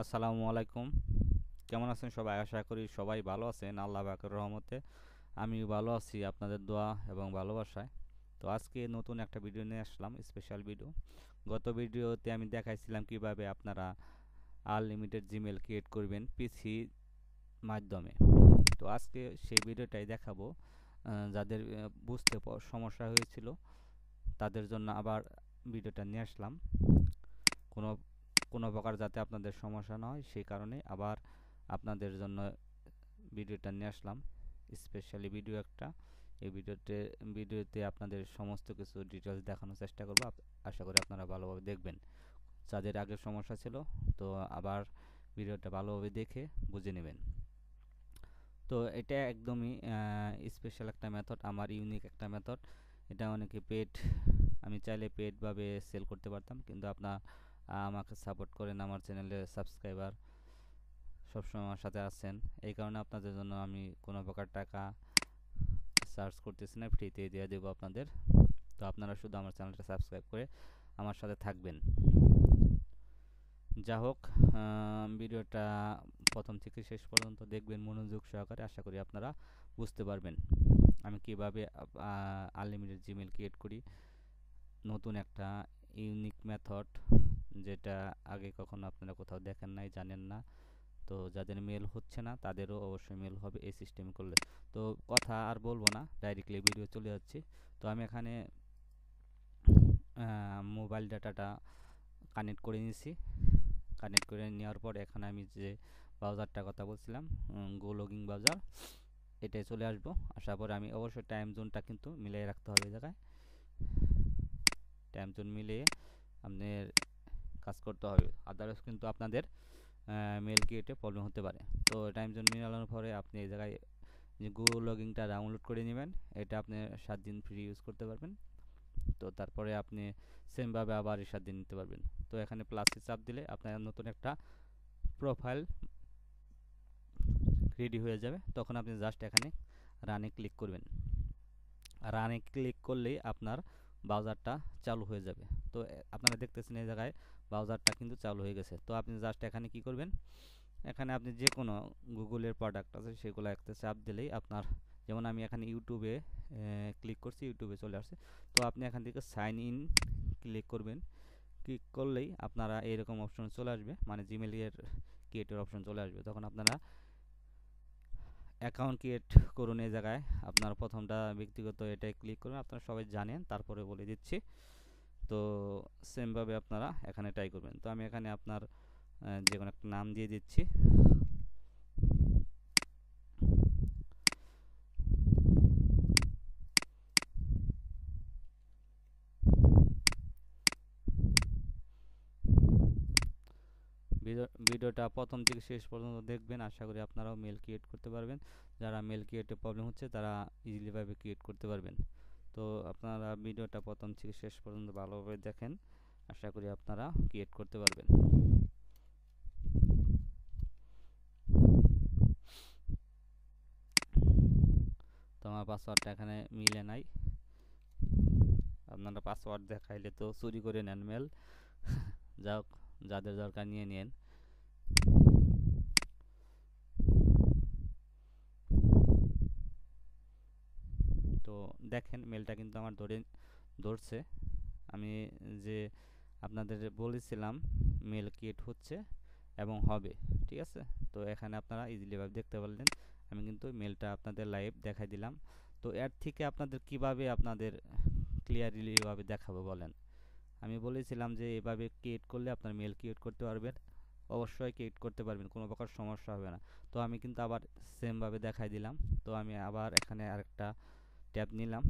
আসসালামু আলাইকুম। কেমন আছেন সবাই? আশা করি সবাই ভালো আছেন আল্লাহ পাকের রহমতে। আমিও ভালো আছি আপনাদের দোয়া এবং ভালোবাসায়। তো আজকে নতুন একটা ভিডিও নিয়ে আসলাম, স্পেশাল ভিডিও। গত ভিডিওতে আমি দেখাইছিলাম কিভাবে আপনারা আনলিমিটেড জিমেল ক্রিয়েট করবেন পিসি মাধ্যমে। তো আজকে সেই ভিডিওটাই দেখাবো। যাদের বুঝতে সমস্যা হয়েছিল তাদের জন্য আবার ভিডিওটা নিয়ে আসলাম। কোনো কোনো প্রকার যাতে আপনাদের সমস্যা না হয় সেই কারণে আবার আপনাদের জন্য ভিডিওটা নিয়ে আসলাম, স্পেশালি ভিডিও একটা। এই ভিডিওতে আপনাদের সমস্ত কিছু ডিটেলস দেখানোর চেষ্টা করব। আশা করি আপনারা ভালোভাবে দেখবেন। যাদের আগে সমস্যা ছিল তো আবার ভিডিওটা ভালোভাবে দেখে বুঝে নেবেন। তো এটা একদমই স্পেশাল একটা মেথড, আমার ইউনিক একটা মেথড। এটা অনেকে পেড, আমি চাইলে পেডভাবে সেল করতে পারতাম, কিন্তু আপনার আমাকে সাপোর্ট করেন, আমার চ্যানেলে সাবস্ক্রাইবার সবসময় আমার সাথে আছেন। এই কারণে আপনাদের জন্য আমি কোনো প্রকার টাকা চার্জ করতেছি না, ফ্রিতে দিয়ে দেবো আপনাদের। তো আপনারা শুধু আমার চ্যানেলটা সাবস্ক্রাইব করে আমার সাথে থাকবেন। যা হোক, ভিডিওটা প্রথম থেকে শেষ পর্যন্ত দেখবেন মনোযোগ সহকারে। আশা করি আপনারা বুঝতে পারবেন আমি কিভাবে আনলিমিটেড জিমেল ক্রিয়েট করি। নতুন একটা ইউনিক মেথড, যেটা আগে কখনো আপনারা কোথাও দেখেন নাই, জানেন না। তো যাদের মেল হচ্ছে না তাদেরও অবশ্যই মেল হবে এই সিস্টেম করলে। তো কথা আর বলবো না, ডাইরেক্টলি ভিডিও চলে যাচ্ছি। তো আমি এখানে মোবাইল ডাটাটা কানেক্ট করে নিয়েছি। কানেক্ট করে নেওয়ার পর এখানে আমি যে ব্রাউজারটার কথা বলছিলাম, গো লগিং ব্রাউজার, এটাই চলে আসবো। আসার পরে আমি অবশ্যই টাইম জোনটা কিন্তু মিলিয়ে রাখতে হবে এই জায়গায়। টাইম জোন মিলিয়ে আপনার কাজ করতে হবে, আদারওয়াইজ কিন্তু আপনাদের মেল ক্রিয়েটে প্রবলেম হতে পারে। তো টাইম জোন মিলানোর পরে আপনি এই জায়গায় যে গুগল লগিংটা ডাউনলোড করে নেবেন। এটা আপনি 7 দিন ফ্রি ইউজ করতে পারবেন। তো তারপরে আপনি সেমভাবে আবার 7 দিন নিতে পারবেন। তো এখানে প্লাসে চাপ দিলে আপনার নতুন একটা প্রোফাইল রেডি হয়ে যাবে। তখন আপনি জাস্ট এখানে রানে ক্লিক করবেন। রানে ক্লিক করলেই আপনার ব্রাউজারটা চালু হয়ে যাবে। তো আপনারা দেখতেছেন এই জায়গায় ব্রাউজারটা কিন্তু চালু হয়ে গেছে। তো আপনি জাস্ট এখানে কি করবেন, এখানে আপনি যে কোনো গুগলের প্রোডাক্ট আছে সেগুলো একটা চাপ দিলেই আপনার, যেমন আমি এখানে ইউটিউবে ক্লিক করছি, ইউটিউবে চলে আসছে। তো আপনি এখান থেকে সাইন ইন ক্লিক করবেন। ক্লিক করলেই আপনারা এইরকম অপশন চলে আসবে, মানে জিমেলের ক্রিয়েটের অপশন চলে আসবে। তখন আপনারা অ্যাকাউন্ট ক্রিয়েট করুন। এই জায়গায় আপনার প্রথমটা ব্যক্তিগত, এটাই ক্লিক করুন। আপনারা সবাই জানেন, তারপরে বলে দিচ্ছি। তো সেমভাবে আপনারা এখানে ট্রাই করবেন। তো আমি এখানে আপনার যে কোনো একটা নাম দিয়ে দিচ্ছি। ভিডিওটা প্রথম থেকে শেষ পর্যন্ত দেখবেন। আশা করি আপনারাও মেল ক্রিয়েট করতে পারবেন। যারা মেল ক্রিয়েটে প্রবলেম হচ্ছে তারা ইজিলিভাবে ক্রিয়েট করতে পারবেন। তো আপনারা ভিডিওটা প্রথম থেকে শেষ পর্যন্ত ভালোভাবে দেখেন। আশা করি আপনারা ক্রিয়েট করতে পারবেন। তো আমার পাসওয়ার্ডটা এখানে মিলে নাই। আপনারা পাসওয়ার্ড দেখাইলে তো চুরি করে নেন মেল। যাক, যাদের দরকার নিয়ে নেন। তো দেখেন মেলটা কিন্তু আমার ধরছে। আমি যে আপনাদের বলেছিলাম মেল ক্রিয়েট হচ্ছে এবং হবে, ঠিক আছে। তো এখানে আপনারা ইজিলিভাবে দেখতে পারলেন, আমি কিন্তু মেলটা আপনাদের লাইভ দেখাই দিলাম। তো এর থেকে আপনাদের কিভাবে আপনাদের ক্লিয়ারলিভাবে দেখাবো বলেন। আমি বলেছিলাম যে এভাবে ক্রিয়েট করলে আপনার মেল ক্রিয়েট করতে পারবেন, অবশ্যই ক্রিয়েট করতে পারবেন, কোনো প্রকার সমস্যা হবে না। তো আমি কিন্তু আবার সেমভাবে দেখাই দিলাম। তো আমি আবার এখানে আরেকটা ট্যাব নিলাম,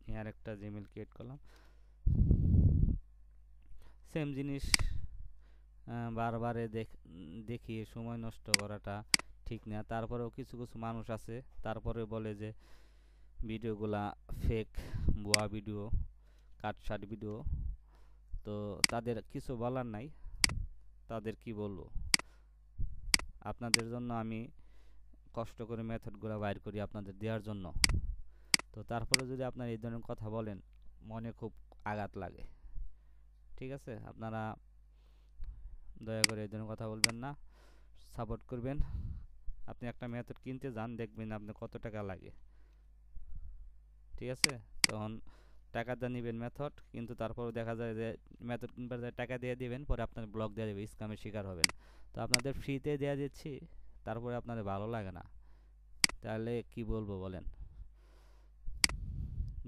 নিয়ে আরেকটা জিমেল ক্রিয়েট করলাম। সেম জিনিস বারবারে দেখিয়ে সময় নষ্ট করাটা ঠিক না। তারপরেও কিছু কিছু মানুষ আছে, তারপরে বলে যে ভিডিওগুলা ফেক, ভুয়া ভিডিও, কাটসাট ভিডিও। তো তাদের কিছু বলার নাই, তাদের কি বলবো। আপনাদের জন্য আমি কষ্ট করে মেথডগুলো বাইর করি আপনাদের দেওয়ার জন্য। তো তারপরে যদি আপনার এই ধরনের কথা বলেন, মনে খুব আঘাত লাগে। ঠিক আছে, আপনারা দয়া করে এই ধরনের কথা বলবেন না, সাপোর্ট করবেন। আপনি একটা মেথড কিনতে যান, দেখবেন আপনার কত টাকা লাগে, ঠিক আছে? তখন টাকা দিয়ে নেবেন মেথড, কিন্তু তারপর দেখা যায় যে মেথড কিনবার যায় টাকা দিয়ে দিবেন, পরে আপনার ব্লক দিয়ে দেবে, স্ক্যামের শিকার হবেন। তো আপনাদের ফ্রিতে দেওয়া দিচ্ছি, তারপরে আপনাদের ভালো লাগে না, তাহলে কি বলবো বলেন?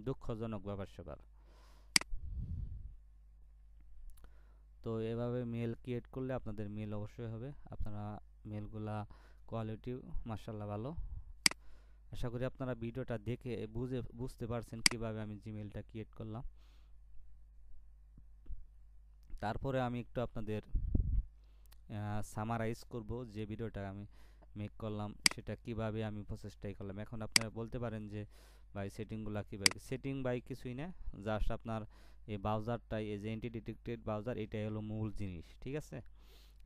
দুঃখজনক ব্যাপার স্যাপার। তো এভাবে মেল ক্রিয়েট করলে আপনাদের মেল অবশ্যই হবে, আপনারা মেলগুলা কোয়ালিটি মাশাআল্লাহ ভালো। আশা করি আপনারা ভিডিওটা দেখে বুঝতে পারছেন কিভাবে আমি জিমেলটা ক্রিয়েট করলাম। তারপরে আমি একটু আপনাদের সামারাইজ করব যে ভিডিওটা আমি মেক করলাম সেটা কিভাবে আমি প্রসেসটাই করলাম। এখন আপনারা বলতে পারেন যে ভাই সেটিংগুলো কীভাবে সেটিং, ভাই কিছুই না, জাস্ট আপনার এই ব্রাউজারটাই, এই যে এন্টিটি ডিটেক্টেড ব্রাউজার, এটাই হলো মূল জিনিস, ঠিক আছে?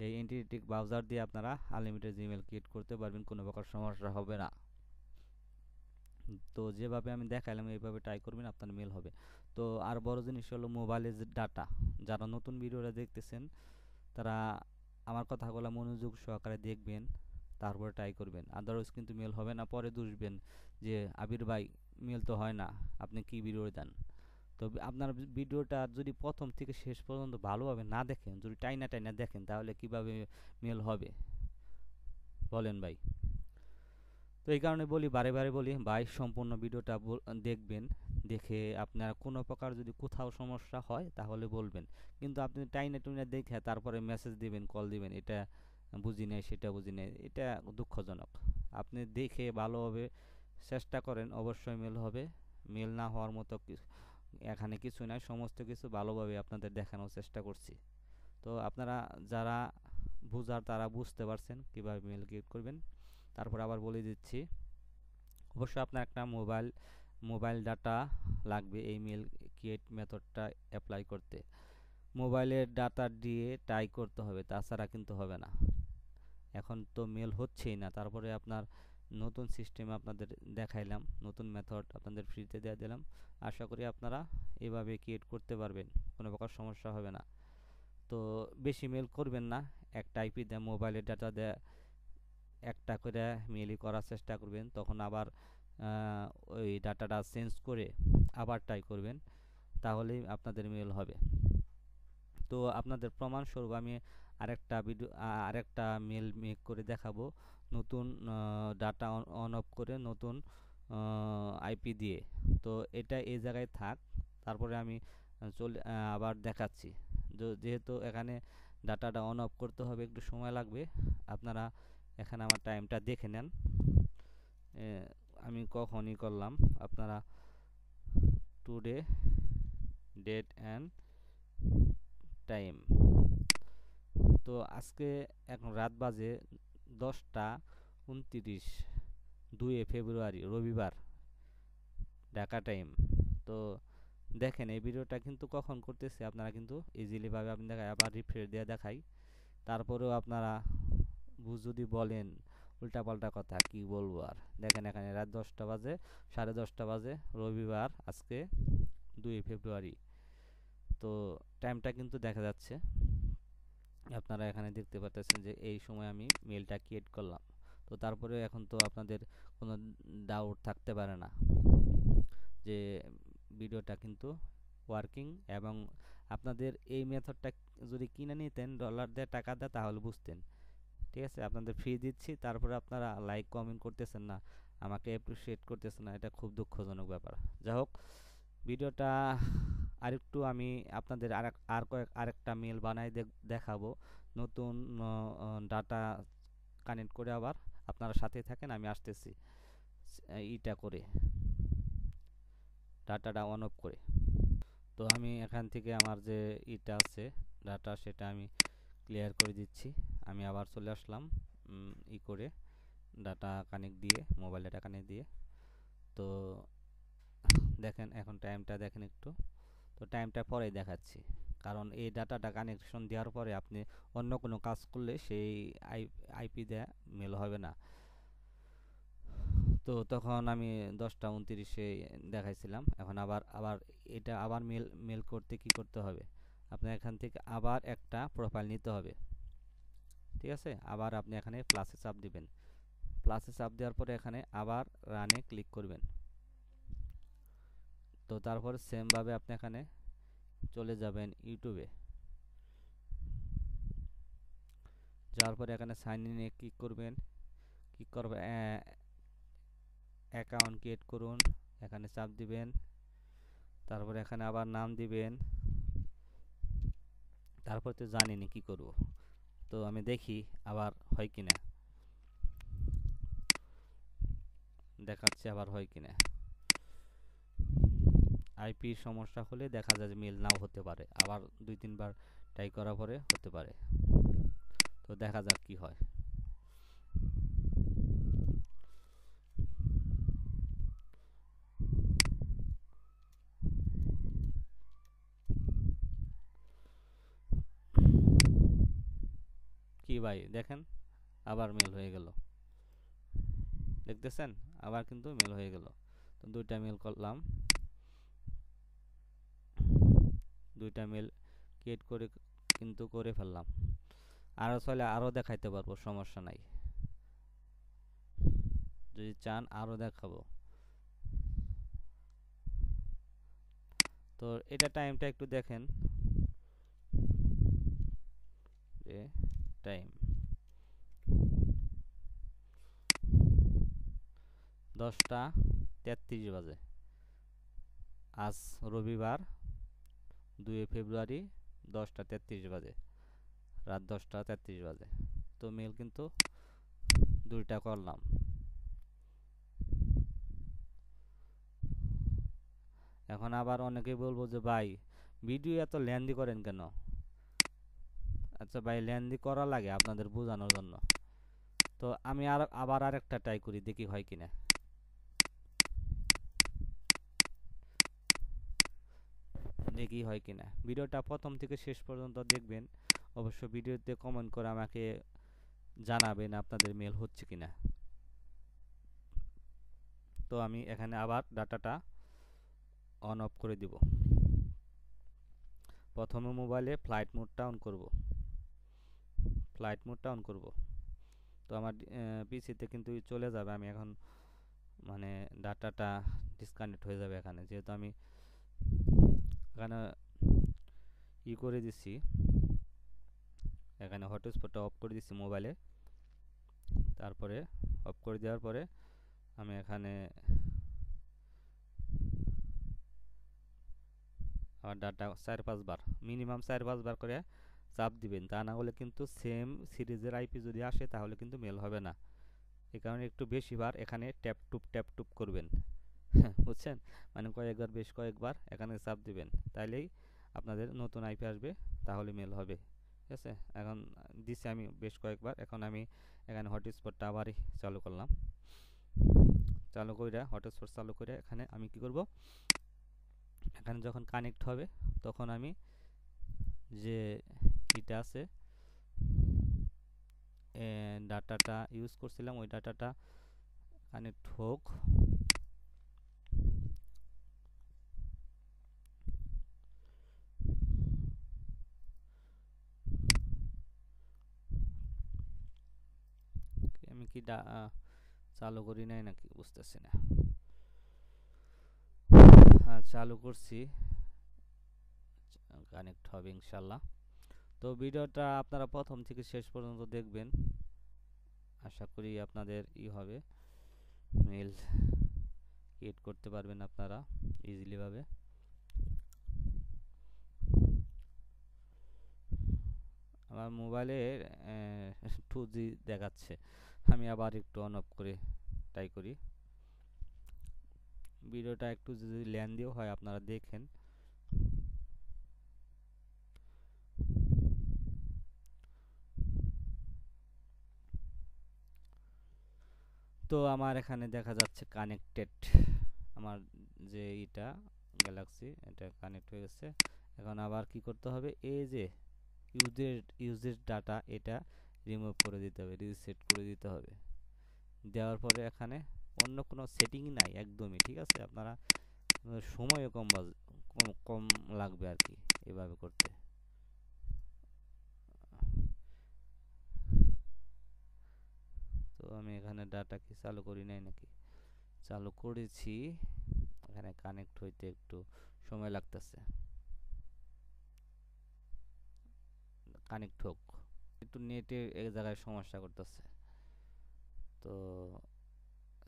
এই এন্টিটি ডিটেক্ট ব্রাউজার দিয়ে আপনারা আনলিমিটেড জিমেল ক্রিয়েট করতে পারবেন, কোনো প্রকার সমস্যা হবে না। তো যেভাবে আমি দেখাইলাম এইভাবে ট্রাই করবেন, আপনার মেল হবে। তো আর বড় জিনিস হলো মোবাইলের যে ডাটা, যারা নতুন ভিডিওটা দেখতেছেন তারা আমার কথাগুলো মনোযোগ সহকারে দেখবেন, তারপরে ট্রাই করবেন, আদারওয়াইজ কিন্তু মেল হবে না। পরে দুষবেন যে আবির ভাই মেল তো হয় না, আপনি কি ভিডিও দেন। তো আপনার ভিডিওটা যদি প্রথম থেকে শেষ পর্যন্ত ভালোভাবে না দেখেন, যদি টাইনা টাইনা দেখেন, তাহলে কিভাবে মেল হবে বলেন ভাই? তো এই কারণে বলি, বারে বারে বলি ভাই, সম্পূর্ণ ভিডিওটা দেখবেন, দেখে আপনার কোনো প্রকার যদি কোথাও সমস্যা হয় তাহলে বলবেন। কিন্তু আপনি টাইনে টুইনে দেখে তারপরে মেসেজ দিবেন, কল দিবেন, এটা বুঝি নাই সেটা বুঝি নাই, এটা দুঃখজনক। আপনি দেখে ভালোভাবে চেষ্টা করেন, অবশ্যই মেল হবে। মেল না হওয়ার মতো এখানে কিছু নাই, সমস্ত কিছু ভালোভাবে আপনাদের দেখানোর চেষ্টা করছি। তো আপনারা যারা বুঝার তারা বুঝতে পারছেন কীভাবে মেল ক্রিয়েট করবেন। তারপর আবার বলে দিচ্ছি, অবশ্যই আপনার একটা মোবাইল ডাটা লাগবে এই মেল ক্রিয়েট মেথডটা অ্যাপ্লাই করতে। মোবাইলের ডাটা দিয়ে ট্রাই করতে হবে, তাছাড়া কিন্তু হবে না। এখন তো মেল হচ্ছেই না, তারপরে আপনার নতুন সিস্টেমে আপনাদের দেখাইলাম, নতুন মেথড আপনাদের ফ্রিতে দিয়ে দিলাম। আশা করি আপনারা এভাবে ক্রিয়েট করতে পারবেন, কোনো প্রকার সমস্যা হবে না। তো বেশি মেল করবেন না, একটা আইপি দিয়ে মোবাইলের ডাটা দিয়ে একটা করে মেলই করার চেষ্টা করবেন। তখন আবার ওই ডাটাটা চেঞ্জ করে আবার ট্রাই করবেন, তাহলেই আপনাদের মেল হবে। তো আপনাদের প্রমাণস্বরূপ আমি আরেকটা মেল মেক করে দেখাবো, নতুন ডাটা অন অফ করে, নতুন আইপি দিয়ে। তো এটা এই জায়গায় থাক, তারপরে আমি আবার দেখাচ্ছি। যেহেতু এখানে ডাটাটা অন অফ করতে হবে, একটু সময় লাগবে, আপনারা এখানে আমার টাইমটা দেখে নেন। আমি কখনই করলাম, আপনারা টুডে ডেট অ্যান্ড টাইম। তো আজকে এখন রাত বাজে 10টা 29, 2 ফেব্রুয়ারি রবিবার, ঢাকা টাইম। তো দেখেন এই ভিডিওটা কিন্তু কখন করতেছে, আপনারা কিন্তু ইজিলিভাবে আপনি দেখায় আবার রিফ্রেশ দিয়ে দেখাই, তারপরেও আপনারা যদি বলেন উল্টাপাল্টা কথা, কি বলবো আর। দেখেন এখানে রাত 10টা বাজে, 10:30 বাজে, রবিবার আজকে 2 ফেব্রুয়ারি। তো টাইমটা কিন্তু দেখা যাচ্ছে, আপনারা এখানে দেখতে পাচ্ছেন যে এই সময় আমি মেলটা ক্রিয়েট করলাম। তো তারপরে এখন তো আপনাদের কোনো ডাউট থাকতে পারে না যে ভিডিওটা কিন্তু ওয়ার্কিং, এবং আপনাদের এই মেথডটা যদি কিনে নিতেন ডলার দিয়ে টাকা দিয়ে, তাহলে বুঝতেন, ঠিক আছে? আপনাদের ফ্রি দিচ্ছি, তারপরে আপনারা লাইক কমেন্ট করতেছেন না, আমাকে অ্যাপ্রিসিয়েট করতেছেন না, এটা খুব দুঃখজনক ব্যাপার। যাই হোক, ভিডিওটা আরেকটু আমি আপনাদের আরেকটা মেল বানাই দেখাবো, নতুন ডাটা কানেক্ট করে। আবার আপনারা সাথে থাকেন, আমি আসতেছি ইটা করে, ডাটাটা অন অফ করে। তো আমি এখান থেকে আমার যে ইটা আছে ডাটা, সেটা আমি ক্লিয়ার করে দিচ্ছি। আমি আবার চলে আসলাম করে ডাটা কানেক্ট দিয়ে, মোবাইল ডাটা কানেক্ট দিয়ে। তো দেখেন এখন টাইমটা দেখেন একটু, তো টাইমটা পরেই দেখাচ্ছি, কারণ এই ডাটাটা কানেকশন দেওয়ার পরে আপনি অন্য কোনো কাজ করলে সেই আইপি দেয়া মেল হবে না। তো তখন আমি 10টা 29-এ দেখাইছিলাম। এখন আবার এটা আবার মেল করতে কি করতে হবে, আপনার এখান থেকে আবার একটা প্রোফাইল নিতে হবে। ঠিক আছে। আবার আপনি এখানে প্লাসে চাপ দিবেন, প্লাসে চাপ দেওয়ার পরে এখানে আবার রানে ক্লিক করবেন। তো তারপর সেম ভাবে আপনি এখানে চলে যাবেন ইউটিউবে, যাওয়ার পরে এখানে সাইন ইনে ক্লিক করবেন, ক্লিক করবে অ্যাকাউন্ট ক্রিয়েট করুন, এখানে চাপ দিবেন, তারপরে এখানে আবার নাম দিবেন। তারপর তো জানিনি কি করব, তো আমি দেখি আবার হয় কিনা, দেখাচ্ছে আবার হয় কিনা। আইপির সমস্যা হলে দেখা যায় যে মেল নাও হতে পারে, আবার 2-3 বার ট্রাই করার পরে হতে পারে। তো দেখা যাক কি হয়। কি ভাই দেখেন আবার মেল হয়ে গেল, দেখতেছেন আবার কিন্তু মেল হয়ে গেল। তো 2টা মেল করলাম, 2টা মেল ক্রিয়েট করে কিন্তু করে ফেললাম। আরও চাইলে আরও দেখাইতে পারবো, সমস্যা নাই, যদি চান আরও দেখাবো। তো এটা টাইমটা একটু দেখেন, টাইম 10টা 33 বাজে। আজ রবিবার 2 ফেব্রুয়ারি 10টা 33 বাজে, রাত 10টা 33 বাজে। তো মেল কিন্তু 2টা করলাম। এখন আবার অনেকেই বলবো যে ভাই ভিডিও এত লেন্দি করেন কেন? আচ্ছা ভাই, লেন্দি করা লাগে আপনাদের বোঝানোর জন্য। তো আমি আবার আরেকটা ট্রাই করি, দেখি হয় কিনা। দেখি হয় কিনা। ভিডিওটা প্রথম থেকে শেষ পর্যন্ত দেখবেন। অবশ্য ভিডিওতে কমেন্ট করে আমাকে জানাবেন আপনাদের মেল হচ্ছে কিনা। তো আমি এখানে আবার ডাটাটা অন অফ করে দিব। প্রথমে মোবাইলে ফ্লাইট মোডটা অন করব, ফ্লাইট মোডটা অন করব। তো আমার পিসিতে কিন্তু চলে যাবে, আমি এখন মানে ডাটাটা ডিসকানেক্ট হয়ে যাবে এখানে, যেহেতু আমি এখানে করে দিচ্ছি, এখানে হটস্পটটা অফ করে দিচ্ছি মোবাইলে। তারপরে অফ করে দেওয়ার পরে আমি এখানে আমার ডাটা 4-5 বার মিনিমাম 4-5 বার করে চাপ দিবেন, তা না হলে কিন্তু সেম সিরিজের আইপি যদি আসে তাহলে কিন্তু মেল হবে না। এই কারণে একটু বেশিবার এখানে ট্যাপ টুপ করবেন বুঝছেন, মানে কয়েকবার বেশ কয়েকবার এখানে চাপ দিবেন, তাইলেই আপনাদের নতুন আইপি আসবে, তাহলে মেল হবে। ঠিক আছে, এখন দিচ্ছি আমি বেশ কয়েকবার। এখন আমি এখানে হটস্পটটা আবারই চালু করলাম, চালু করে হটস্পট চালু করে এখানে আমি কি করব, এখানে যখন কানেক্ট হবে তখন আমি যে এটা আছে ডাটাটা ইউজ করছিলাম ওই ডাটাটা কানেক্ট হোক। আমি কি চালু করি নাই নাকি বুঝতেছি না। হ্যাঁ চালু করছি, কানেক্ট হবে ইনশাল্লাহ। তো ভিডিওটা আপনারা প্রথম থেকে শেষ পর্যন্ত দেখবেন, আশা করি আপনাদের হবে, মেল ক্রিয়েট করতে পারবেন আপনারা ইজিলি ভাবে। আমার মোবাইলে 2G দেখাচ্ছে, আমি আবার একটু অন অফ করে ট্রাই করি। ভিডিওটা একটু যদি লেন্দিও হয় আপনারা দেখেন। তো আমার এখানে দেখা যাচ্ছে কানেক্টেড, আমার যে এটা গ্যালাক্সি এটা কানেক্ট হয়ে গেছে। এখন আবার কি করতে হবে, এই যে ইউজের ডাটা এটা রিমুভ করে দিতে হবে, রিসেট করে দিতে হবে। দেওয়ার পরে এখানে অন্য কোনো সেটিং নাই একদমই, ঠিক আছে। আপনারা সময়ও কম লাগবে আর কি এভাবে করতে। ডাটা কি চালু করি নাই নাকি? চালু করেছি, এখানে কানেক্ট হইতে একটু সময় লাগতেছে। কানেক্ট হোক, একটু নেটে এক জায়গায় সমস্যা করতেছে। তো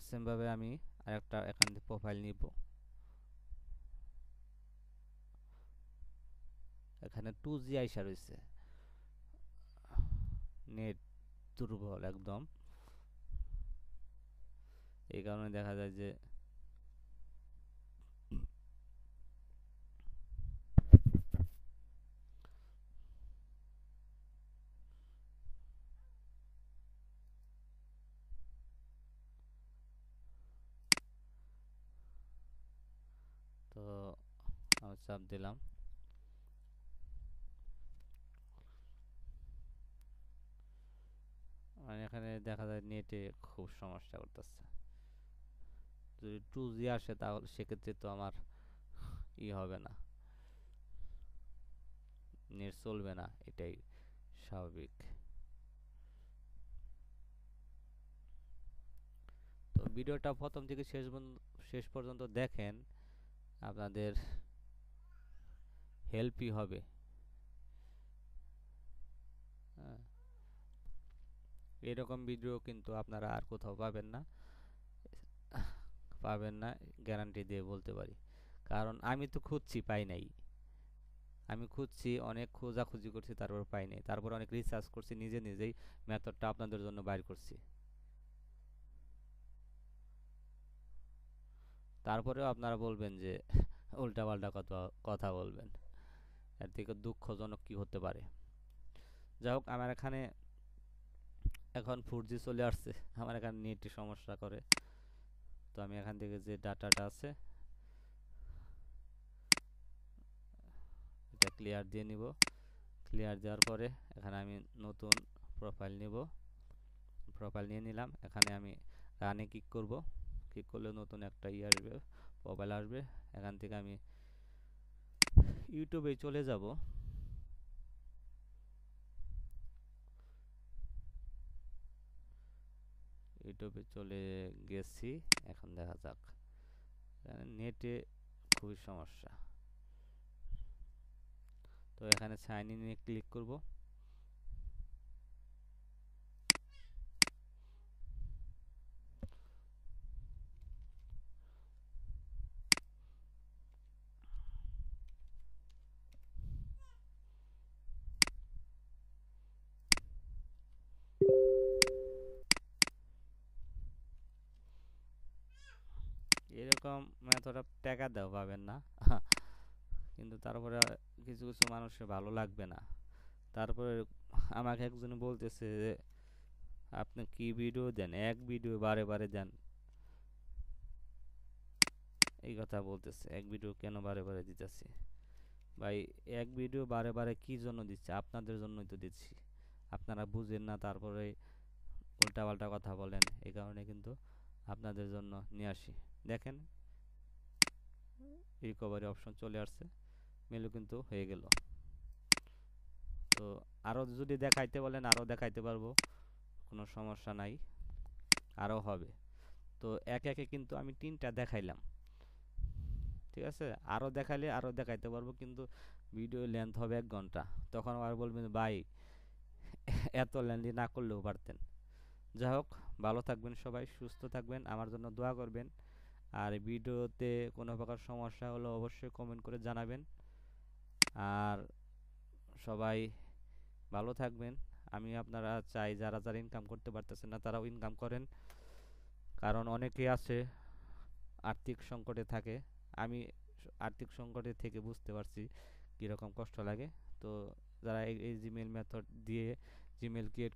সেমভাবে আমি আরেকটা এখান থেকে প্রোফাইল নিব। এখানে 2G আইসা রয়েছে, নেট দুর্বল একদম। এই কারণে দেখা যায় যে তো আমি চাপ দিলাম, মানে এখানে দেখা যায় নেটে খুব সমস্যা করতেছে। যদি 2G আসে তাহলে সেক্ষেত্রে তো আমার হবে না, নেট চলবে না, এটাই স্বাভাবিক। তো ভিডিওটা প্রথম থেকে শেষ পর্যন্ত দেখেন, আপনাদের হেল্পই হবে। হ্যাঁ, এরকম ভিডিও কিন্তু আপনারা আর কোথাও পাবেন না, গ্যারান্টি দিয়ে বলতে পারি। কারণ আমি তো খুঁজছি, পাই নাই। আমি খুঁজছি, অনেক খোঁজাখুঁজি করছি, তারপর পাই নাই। তারপর অনেক রিসার্চ করছি, নিজেই মেথডটা আপনাদের জন্য বাইর করছি। তারপরেও আপনারা বলবেন যে উল্টাপাল্টা কথা বলবেন, এর থেকে দুঃখজনক কি হতে পারে? যাই হোক, আমার এখানে এখন 4G চলে আসছে, আমার এখানে নেটে সমস্যা করে। তো আমি এখান থেকে যে ডাটাটা আছে এটা ক্লিয়ার দিয়ে নিব। ক্লিয়ার দেওয়ার পরে এখানে আমি নতুন প্রোফাইল নিব। প্রোফাইল নিয়ে নিলাম। এখানে আমি রানে ক্লিক করব। ক্লিক করলে নতুন একটা আসবে, প্রোফাইল আসবে। এখান থেকে আমি ইউটিউবে চলে যাব। ইউটিউবে চলে গেছি, এখন দেখা যাক। নেটে খুবই সমস্যা। তো এখানে সাইন ইনে ক্লিক করব। এরকম মেথড টাকা দাও পাবেন না কিন্তু তারপরে কিছু কিছু মানুষের ভালো লাগবে না। তারপরে আমাকে একজন বলতেছে যে আপনি কি ভিডিও দেন, এক ভিডিও বারে বারে দেন, এই কথা বলতেছে। এক ভিডিও কেন বারে বারে দিতেছি ভাই? এক ভিডিও বারে বারে কি জন্য দিচ্ছে? আপনাদের জন্যই তো দিচ্ছি। আপনারা বুঝেন না, তারপরে উল্টাপাল্টা কথা বলেন, এই কারণে কিন্তু আপনাদের জন্য নিয়ে আসি। দেখেন, রিকভারি অপশন চলে আসছে, মেলু কিন্তু হয়ে গেল। তো আরও যদি দেখাইতে বলেন আরও দেখাইতে পারবো, কোনো সমস্যা নাই, আরও হবে। তো একে একে কিন্তু আমি 3টা দেখাইলাম, ঠিক আছে? আরও দেখাইলে আরও দেখাইতে পারবো, কিন্তু ভিডিও লেন্থ হবে 1 ঘন্টা। তখন আবার বলবেন ভাই এত লেন্থি না করলেও পারতেন। যাই হোক, ভালো থাকবেন সবাই, সুস্থ থাকবেন, আমার জন্য দোয়া করবেন। আর ভিডিওতে কোনো প্রকার সমস্যা হলে অবশ্যই কমেন্ট করে জানাবেন। আর সবাই ভালো থাকবেন। আমি আপনারা চাই যারা যারা ইনকাম করতে পারতেছেন না তারাও ইনকাম করেন, কারণ অনেকেই আছে আর্থিক সংকটে থাকে। আমি আর্থিক সংকটে থেকে বুঝতে পারছি কীরকম কষ্ট লাগে। তো যারা এই জিমেল মেথড দিয়ে জিমেল ক্রিয়েট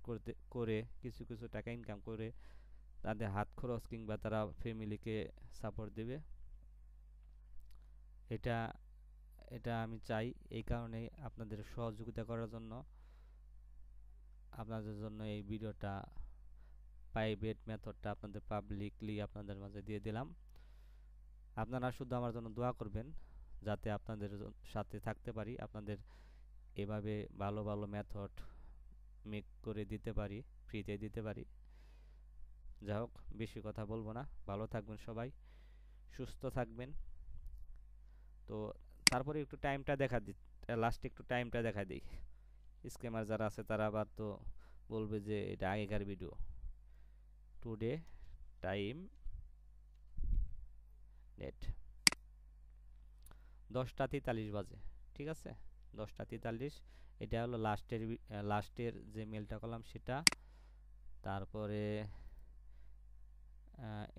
করে কিছু কিছু টাকা ইনকাম করে তাদের হাত খরচ কিংবা তারা ফ্যামিলিকে সাপোর্ট দেবে, এটা এটা আমি চাই। এই কারণেই আপনাদের সহযোগিতা করার জন্য আপনাদের জন্য এই ভিডিওটা, প্রাইভেট মেথডটা আপনাদের পাবলিকলি আপনাদের মাঝে দিয়ে দিলাম। আপনারা শুধু আমার জন্য দোয়া করবেন যাতে আপনাদের সাথে থাকতে পারি, আপনাদের এভাবে ভালো ভালো মেথড মেক করে দিতে পারি, ফ্রিতে দিতে পারি। যাই হোক, বেশি কথা বলবো না, ভালো থাকবেন সবাই, সুস্থ থাকবেন। তো তারপরে একটু টাইমটা দেখা দিই, লাস্টে একটু টাইমটা দেখা দিই। স্ক্যামার যারা আছে তারা আবার তো বলবে যে এটা আগেকার ভিডিও। টুডে টাইম নেট 10টা 43 বাজে, ঠিক আছে, 10টা 43। এটা হলো লাস্টের যে মেলটা করলাম সেটা। তারপরে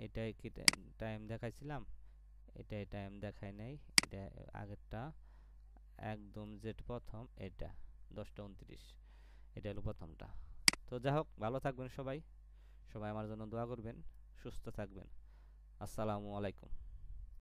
এটাই কি টাইম দেখাইছিলাম, এটাই টাইম দেখাই নাই, এটা আগেরটা একদম যেটা প্রথম, এটা 10টা 29, এটা হলো প্রথমটা। তো যাই হোক, ভালো থাকবেন সবাই, সবাই আমার জন্য দোয়া করবেন, সুস্থ থাকবেন। আসসালামু আলাইকুম।